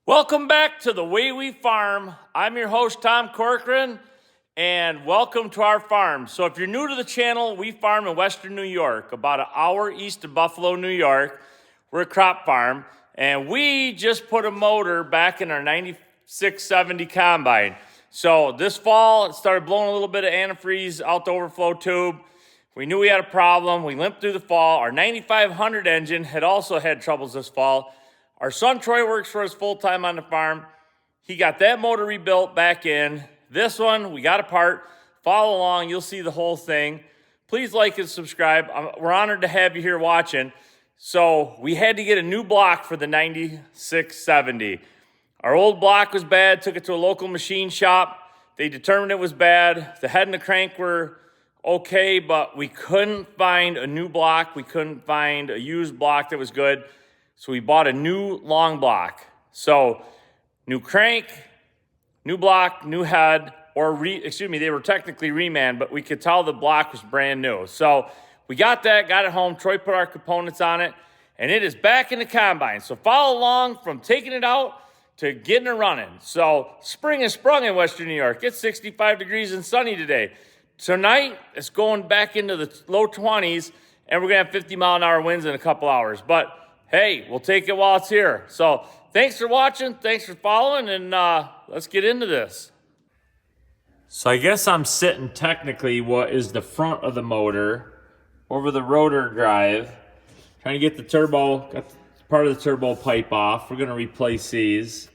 Welcome back to The Way We Farm. I'm your host, Tom Corcoran, and welcome to our farm. So if you're new to the channel, we farm in Western New York, about an hour east of Buffalo, New York. We're a crop farm, and we just put a motor back in our 9670 combine. So this fall, it started blowing a little bit of antifreeze out the overflow tube. We knew we had a problem. We limped through the fall. Our 9500 engine had also had troubles this fall. Our son Troy works for us full-time on the farm. He got that motor rebuilt back in. This one, we got apart. Follow along, you'll see the whole thing. Please like and subscribe. We're honored to have you here watching. So we had to get a new block for the 9670. Our old block was bad, took it to a local machine shop. They determined it was bad. The head and the crank were okay, but we couldn't find a new block. We couldn't find a used block that was good. So we bought a new long block. So new crank, new block, new head, they were technically reman, but we could tell the block was brand new. So we got that, got it home. Troy put our components on it, and it is back in the combine. So follow along from taking it out to getting it running. So spring has sprung in Western New York. It's 65 degrees and sunny today. Tonight, it's going back into the low 20s, and we're going to have 50-mile-an-hour winds in a couple hours. But hey, we'll take it while it's here. So thanks for watching, thanks for following, and let's get into this. So I guess I'm sitting technically what is the front of the motor over the rotor drive, trying to get the turbo, got part of the turbo pipe off. We're gonna replace these.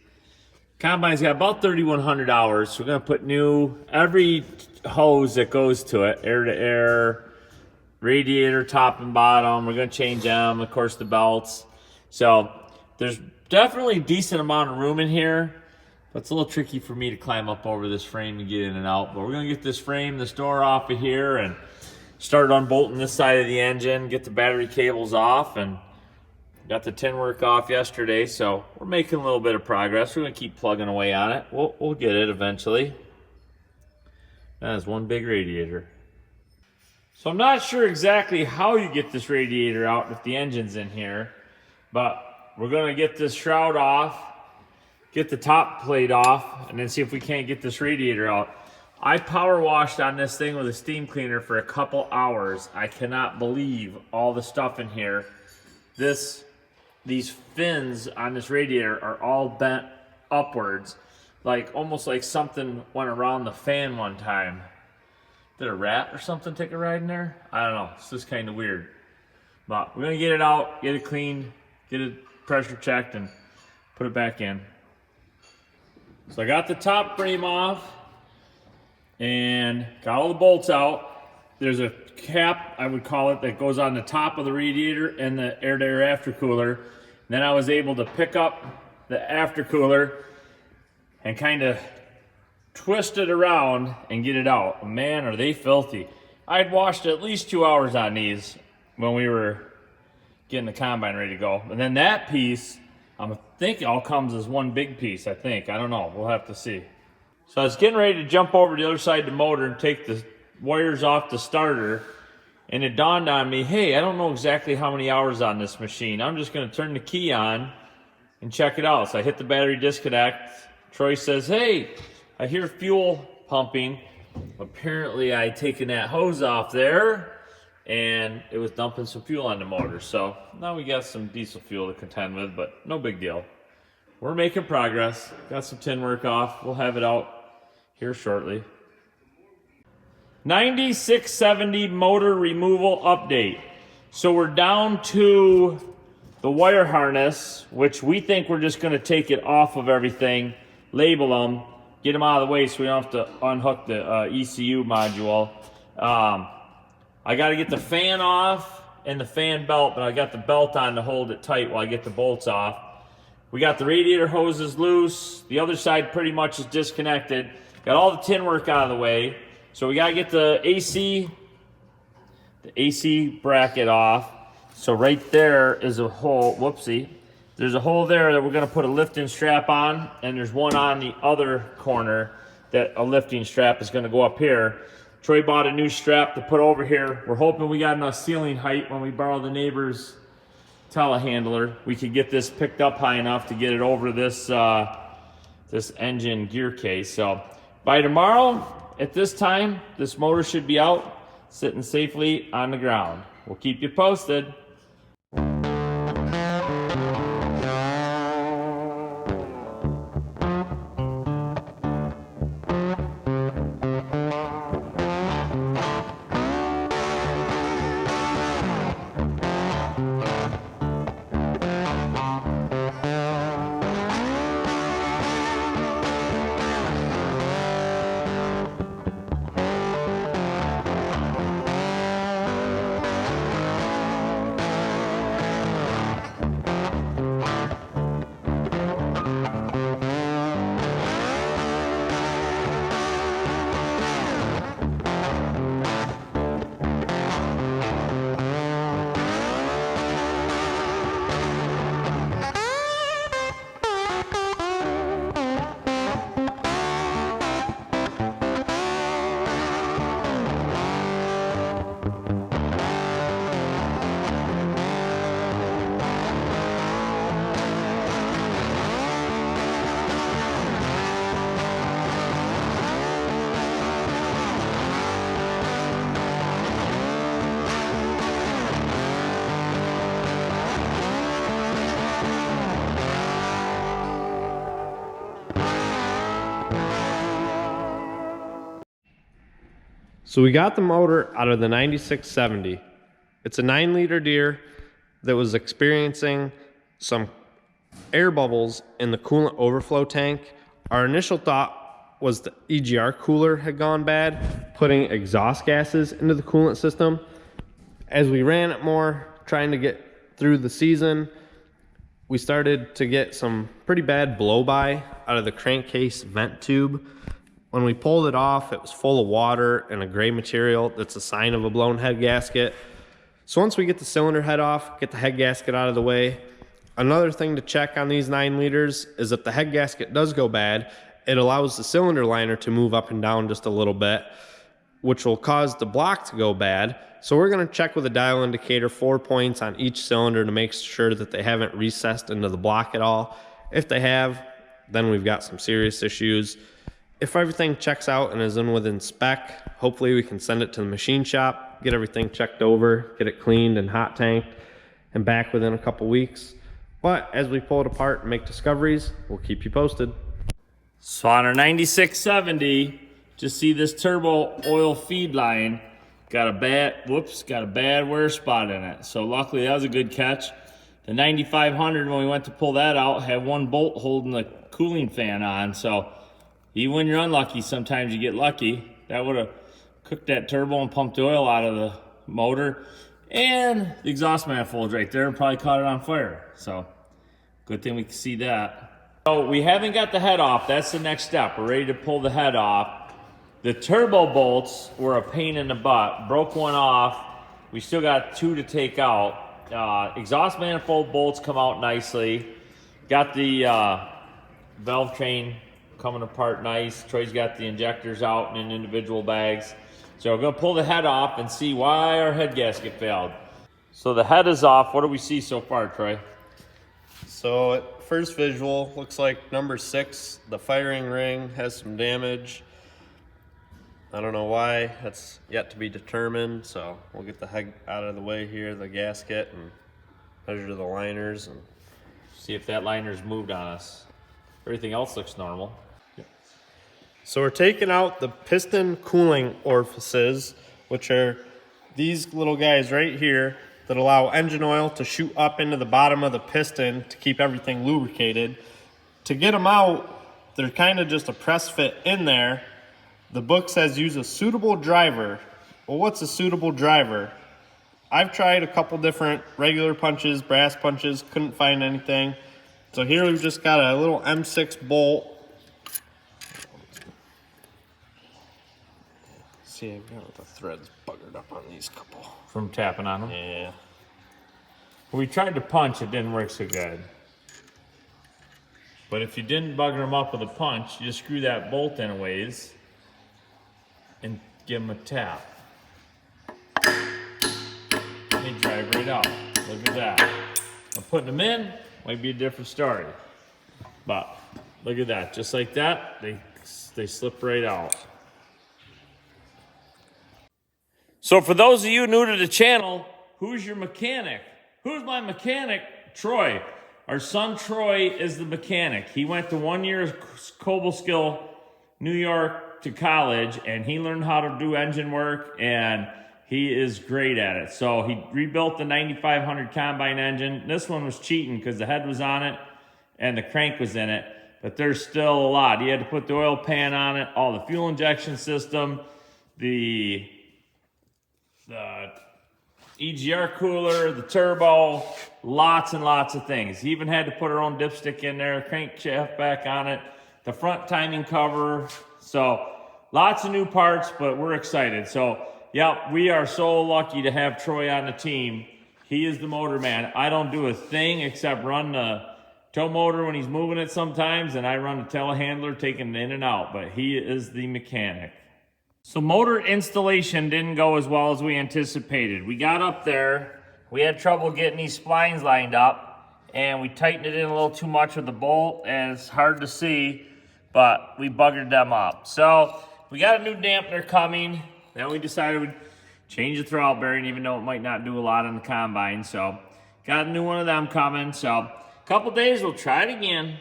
Combine's got about 3,100 hours, so we're gonna put new, every hose that goes to it, air to air, radiator top and bottom, we're going to change them, of course the belts. So there's definitely a decent amount of room in here, but it's a little tricky for me to climb up over this frame and get in and out. But we're going to get this frame, this door off of here, and start unbolting this side of the engine, get the battery cables off, and got the tin work off yesterday, so we're making a little bit of progress. We're going to keep plugging away on it. We'll get it eventually. That is one big radiator. So I'm not sure exactly how you get this radiator out if the engine's in here, but we're gonna get this shroud off, get the top plate off, and then see if we can't get this radiator out. I power washed on this thing with a steam cleaner for a couple hours. I cannot believe all the stuff in here. These fins on this radiator are all bent upwards, like almost like something went around the fan one time. Did a rat or something take a ride in there? I don't know. It's just kind of weird. But we're going to get it out, get it cleaned, get it pressure checked, and put it back in. So I got the top frame off and got all the bolts out. There's a cap, I would call it, that goes on the top of the radiator and the air-to-air aftercooler. And then I was able to pick up the aftercooler and kind of twist it around and get it out. Man, are they filthy. I'd washed at least 2 hours on these when we were getting the combine ready to go. And then that piece, I think all comes as one big piece, I think. I don't know. We'll have to see. So I was getting ready to jump over to the other side of the motor and take the wires off the starter, and it dawned on me, hey, I don't know exactly how many hours on this machine. I'm just going to turn the key on and check it out. So I hit the battery disconnect. Troy says, hey, I hear fuel pumping. Apparently I had taken that hose off there and it was dumping some fuel on the motor. So now we got some diesel fuel to contend with, but no big deal. We're making progress. Got some tin work off. We'll have it out here shortly. 9670 motor removal update. So we're down to the wire harness, which we think we're just going to take it off of everything, label them, get them out of the way so we don't have to unhook the ECU module. I got to get the fan off and the fan belt, but I got the belt on to hold it tight while I get the bolts off. We got the radiator hoses loose. The other side pretty much is disconnected. Got all the tin work out of the way. So we got to get the AC bracket off. So right there is a hole, whoopsie. There's a hole there that we're going to put a lifting strap on, and there's one on the other corner that a lifting strap is going to go up here. Troy bought a new strap to put over here. We're hoping we got enough ceiling height when we borrow the neighbor's telehandler, we could get this picked up high enough to get it over this this engine gear case. So by tomorrow at this time, this motor should be out, sitting safely on the ground. We'll keep you posted. So we got the motor out of the 9670. It's a 9-liter Deere that was experiencing some air bubbles in the coolant overflow tank. Our initial thought was the EGR cooler had gone bad, putting exhaust gases into the coolant system. As we ran it more, trying to get through the season, we started to get some pretty bad blow-by out of the crankcase vent tube. When we pulled it off, it was full of water and a gray material that's a sign of a blown head gasket. So once we get the cylinder head off, get the head gasket out of the way, another thing to check on these 9 liters is if the head gasket does go bad, it allows the cylinder liner to move up and down just a little bit, which will cause the block to go bad. So we're going to check with a dial indicator 4 points on each cylinder to make sure that they haven't recessed into the block at all. If they have, then we've got some serious issues. If everything checks out and is in within spec, hopefully we can send it to the machine shop, get everything checked over, get it cleaned and hot tanked, and back within a couple weeks. But as we pull it apart and make discoveries, we'll keep you posted. So on our 9670, just see this turbo oil feed line got a bad wear spot in it. So luckily that was a good catch. The 9500, when we went to pull that out, had one bolt holding the cooling fan on. So even when you're unlucky, sometimes you get lucky. That would have cooked that turbo and pumped oil out of the motor. And the exhaust manifold right there and probably caught it on fire. So good thing we can see that. So we haven't got the head off. That's the next step. We're ready to pull the head off. The turbo bolts were a pain in the butt. Broke one off. We still got 2 to take out. Exhaust manifold bolts come out nicely. Got the valve train coming apart nice. Troy's got the injectors out in individual bags. So we're gonna pull the head off and see why our head gasket failed. So the head is off. What do we see so far, Troy? So at first visual, looks like number 6, the firing ring has some damage. I don't know why, that's yet to be determined. So we'll get the head out of the way here, the gasket, and measure the liners and see if that liner's moved on us. Everything else looks normal. So we're taking out the piston cooling orifices, which are these little guys right here that allow engine oil to shoot up into the bottom of the piston to keep everything lubricated. To get them out, they're kind of just a press fit in there. The book says use a suitable driver. Well, what's a suitable driver? I've tried a couple different regular punches, brass punches, couldn't find anything. So here we've just got a little M6 bolt. See, I've got the threads buggered up on these couple. From tapping on them? Yeah. We tried to punch, it didn't work so good. But if you didn't bugger them up with a punch, you just screw that bolt in a ways and give them a tap. They drive right out. Look at that. putting them in might be a different story. But look at that, just like that, they slip right out. So for those of you new to the channel, who's your mechanic? Who's my mechanic? Troy. Our son Troy is the mechanic. He went to 1 year Cobleskill, New York to college, and he learned how to do engine work, and he is great at it. So he rebuilt the 9500 combine engine. This one was cheating because the head was on it and the crank was in it, but there's still a lot. He had to put the oil pan on it, all the fuel injection system, the EGR cooler, the turbo, lots and lots of things. He even had to put our own dipstick in there, crankshaft back on it, the front timing cover. So lots of new parts, but we're excited. So yeah, we are so lucky to have Troy on the team. He is the motor man. I don't do a thing except run the tow motor when he's moving it sometimes, and I run the telehandler taking it in and out, but he is the mechanic. So motor installation didn't go as well as we anticipated. We got up there, we had trouble getting these splines lined up, and we tightened it in a little too much with the bolt, and it's hard to see, but we buggered them up. So we got a new dampener coming. Then we decided we'd change the throttle bearing, even though it might not do a lot on the combine. So got a new one of them coming. So a couple days we'll try it again.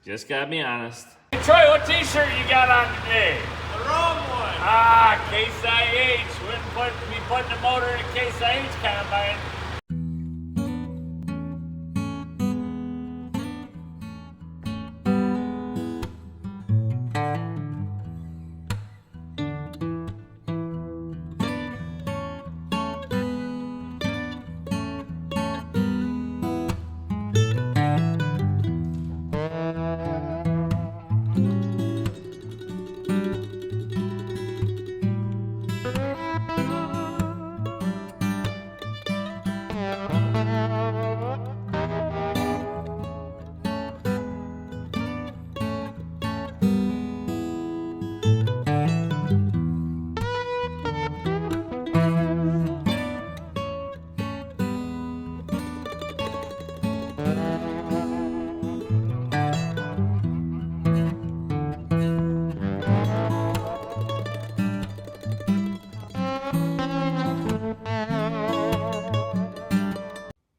Just gotta be honest. Hey Troy, what t-shirt you got on today? The wrong one. Ah, Case IH. Wouldn't be putting the motor in a Case IH combine.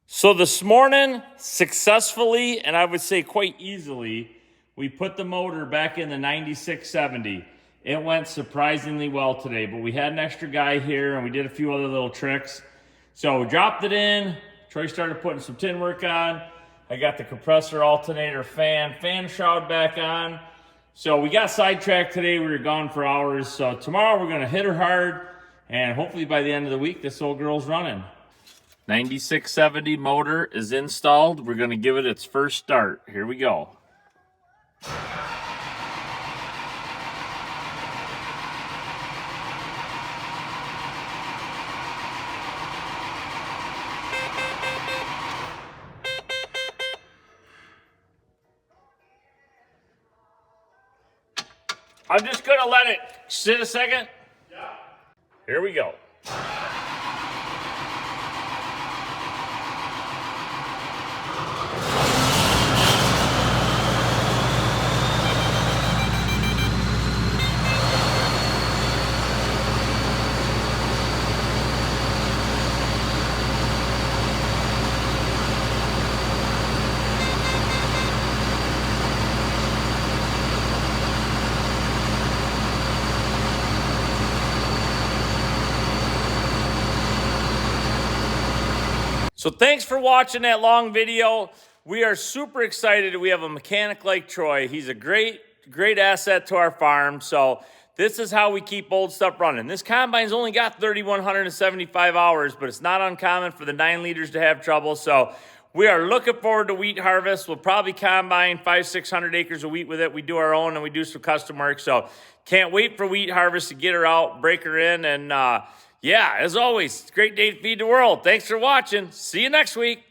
So this morning, successfully, and I would say quite easily, we put the motor back in the 9670. It went surprisingly well today, but we had an extra guy here and we did a few other little tricks. So we dropped it in. Troy started putting some tin work on. I got the compressor, alternator, fan shroud back on. So we got sidetracked today. We were gone for hours. So tomorrow we're gonna hit her hard, and hopefully by the end of the week, this old girl's running. 9670 motor is installed. We're going to give it its first start. Here we go. I'm just going to let it sit a second. Yeah. Here we go. So thanks for watching that long video. We are super excited that we have a mechanic like Troy. He's a great asset to our farm. So this is how we keep old stuff running. This combine's only got 3,175 hours, but it's not uncommon for the 9 liters to have trouble. So we are looking forward to wheat harvest. We'll probably combine 500-600 acres of wheat with it. We do our own and we do some custom work. So can't wait for wheat harvest to get her out, break her in, and yeah, as always, great day to feed the world. Thanks for watching. See you next week.